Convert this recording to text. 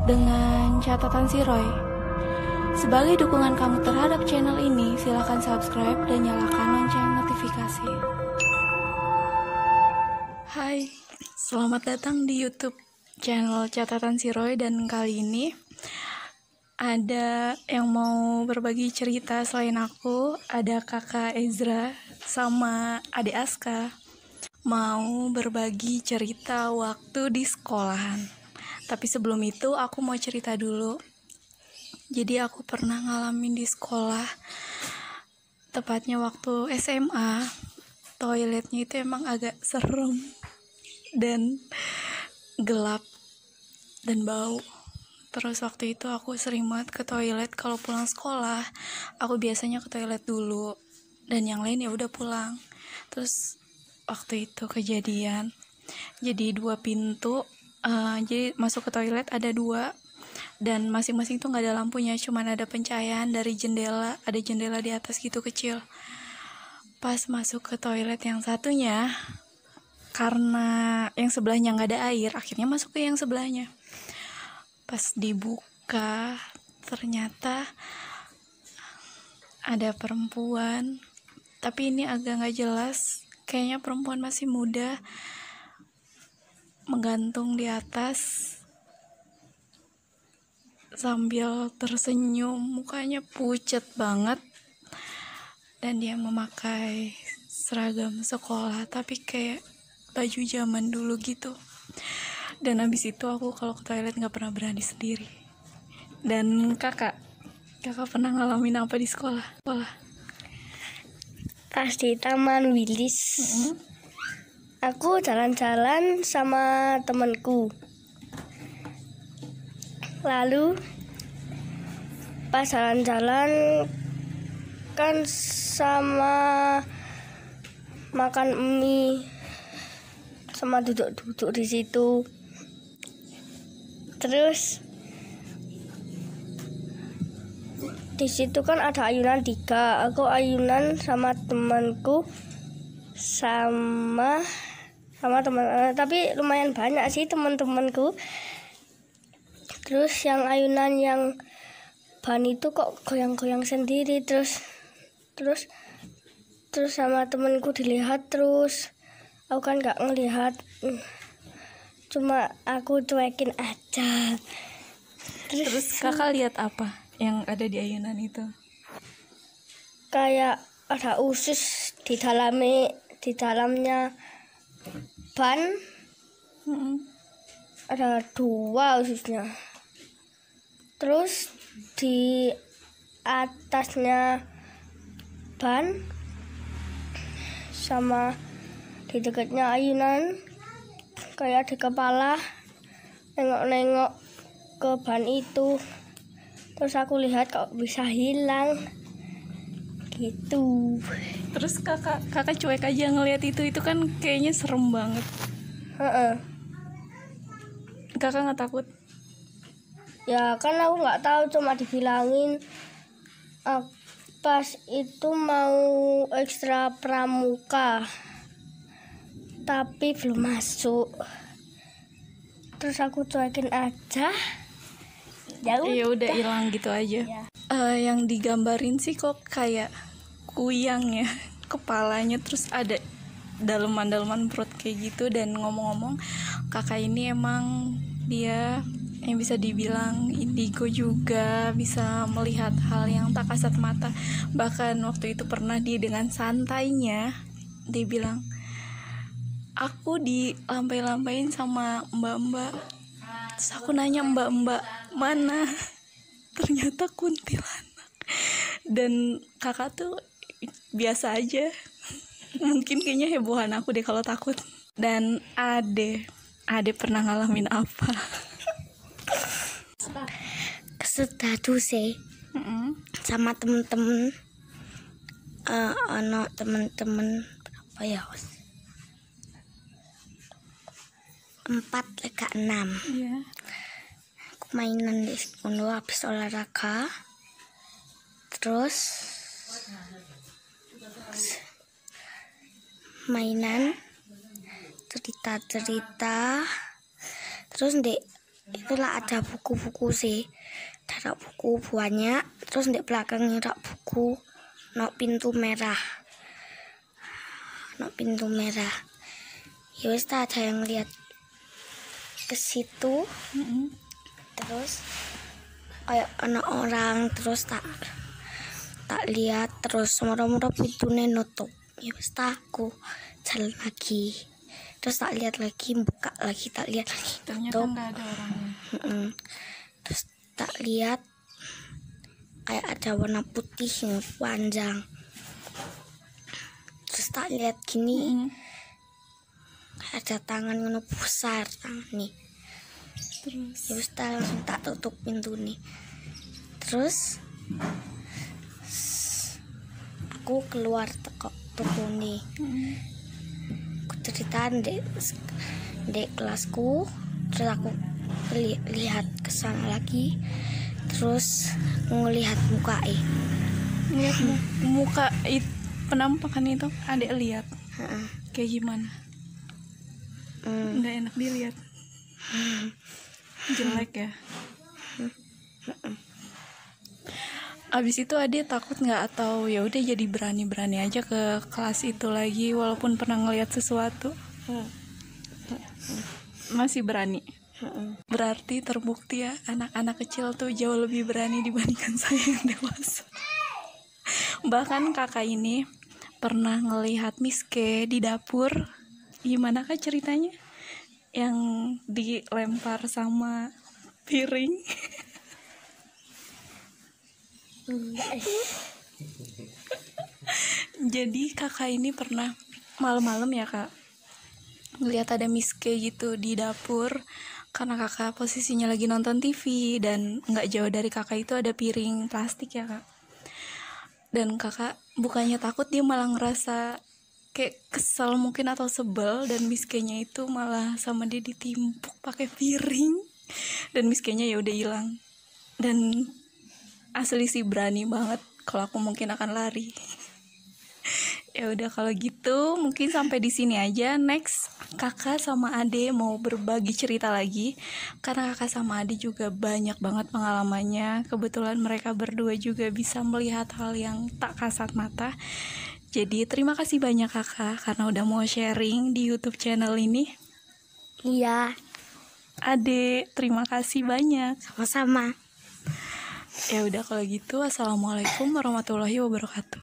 dengan catatan si Roy. Sebagai dukungan kamu terhadap channel ini, silakan subscribe dan nyalakan lonceng notifikasi. Hai, selamat datang di YouTube channel catatan si Roy, dan kali ini ada yang mau berbagi cerita selain aku. Ada kakak Ezra sama adik Aska mau berbagi cerita waktu di sekolahan. Tapi sebelum itu aku mau cerita dulu. Jadi aku pernah ngalamin di sekolah, tepatnya waktu SMA. Toiletnya itu emang agak serem dan gelap dan bau. Terus waktu itu aku sering banget ke toilet. Kalau pulang sekolah, aku biasanya ke toilet dulu, dan yang lain ya udah pulang. Terus waktu itu kejadian, jadi 2 pintu. Jadi masuk ke toilet ada 2, dan masing-masing tuh nggak ada lampunya, cuman ada pencahayaan dari jendela. Ada jendela di atas gitu kecil. Pas masuk ke toilet yang satunya, karena yang sebelahnya nggak ada air, akhirnya masuk ke yang sebelahnya. Pas dibuka, ternyata ada perempuan, tapi ini agak nggak jelas, kayaknya perempuan masih muda, menggantung di atas sambil tersenyum, mukanya pucat banget, dan dia memakai seragam sekolah tapi kayak baju zaman dulu gitu. Dan habis itu aku kalau ke toilet nggak pernah berani sendiri. Dan kakak pernah ngalamin apa di sekolah? Pas di Taman Wilis, aku jalan-jalan sama temanku. Lalu pas jalan-jalan kan sama makan mie, sama duduk-duduk di situ. Terus di situ kan ada ayunan 3. Aku ayunan sama temanku sama teman, tapi lumayan banyak sih teman-temanku. Terus yang ayunan yang ban itu kok goyang-goyang sendiri, terus sama temanku dilihat, terus aku kan nggak ngelihat, cuma aku cuekin aja. Terus kakak lihat apa yang ada di ayunan itu? Kayak ada usus di dalamnya ban. Ada 2 ususnya. Terus di atasnya ban sama di dekatnya ayunan kayak ada kepala nengok-nengok ke ban itu. Terus aku lihat kok bisa hilang gitu. Terus kakak cuek aja ngelihat itu kan kayaknya serem banget. Kakak nggak takut? Ya kan aku nggak tahu, cuma dibilangin. Pas itu mau ekstra pramuka tapi belum masuk, terus aku cuekin aja. Ya udah hilang gitu aja. Ya. Yang digambarin sih kok kayak kuyang ya kepalanya, terus ada daleman perut kayak gitu. Dan ngomong-ngomong, kakak ini emang dia yang bisa dibilang indigo juga, bisa melihat hal yang tak kasat mata. Bahkan waktu itu pernah dia dengan santainya dia bilang, aku dilampai-lampain sama mbak-mbak. Terus aku nanya, mbak-mbak mana? Ternyata kuntilanak. Dan kakak tuh biasa aja. Mungkin kayaknya hebohan aku deh kalau takut. Dan Ade pernah ngalamin apa? Kesedatu sih sama temen-temen. Anak temen-temen berapa ya? 4 lega 6. Iya. Aku mainan di sekolah habis olahraga. Terus mainan, cerita-cerita. Terus itulah ada buku-buku sih, ada buku banyak, terus di belakangnya ada buku, pintu merah, ya wis ada yang lihat ke situ. Terus kayak anak orang, terus tak lihat, terus moro-moro pintunya nutup, ya wis aku jalan lagi, terus tak lihat lagi, buka lagi, tak lihat lagi, Ternyata tutup. nggak ada orangnya. Terus tak lihat kayak ada warna putih yang panjang, terus tak lihat gini, kayak ada tangan yang besar tangan nih. Terus Ya wis langsung tak tutup pintu nih. Terus aku keluar toko nih. Aku cerita di kelasku, terus aku lihat ke sana lagi, terus ngelihat muka lihat muka penampakan itu adek lihat kayak gimana? Nggak enak dilihat. Jelek ya. Abis itu adek takut nggak, atau ya udah jadi berani aja ke kelas itu lagi walaupun pernah ngelihat sesuatu? Masih berani. Berarti terbukti ya, anak-anak kecil tuh jauh lebih berani dibandingkan saya yang dewasa. Bahkan kakak ini pernah ngelihat Miss K di dapur. Gimana kak ceritanya? Yang dilempar sama piring. Jadi kakak ini pernah malam-malam ya kak, ngelihat ada Miss K gitu di dapur, karena kakak posisinya lagi nonton TV dan nggak jauh dari kakak itu ada piring plastik ya kak. Dan kakak bukannya takut, dia malah ngerasa kayak kesel mungkin atau sebel, dan Miss K-nya itu malah sama dia ditimpuk pakai piring, dan Miss K-nya ya udah hilang. Dan asli sih berani banget, kalau aku mungkin akan lari. Ya udah kalau gitu mungkin sampai di sini aja. Next kakak sama ade mau berbagi cerita lagi, karena kakak sama ade juga banyak banget pengalamannya. Kebetulan mereka berdua juga bisa melihat hal yang tak kasat mata. Jadi terima kasih banyak kakak karena udah mau sharing di YouTube channel ini. Iya, Ade terima kasih banyak. sama-sama. Ya udah kalau gitu, assalamualaikum warahmatullahi wabarakatuh.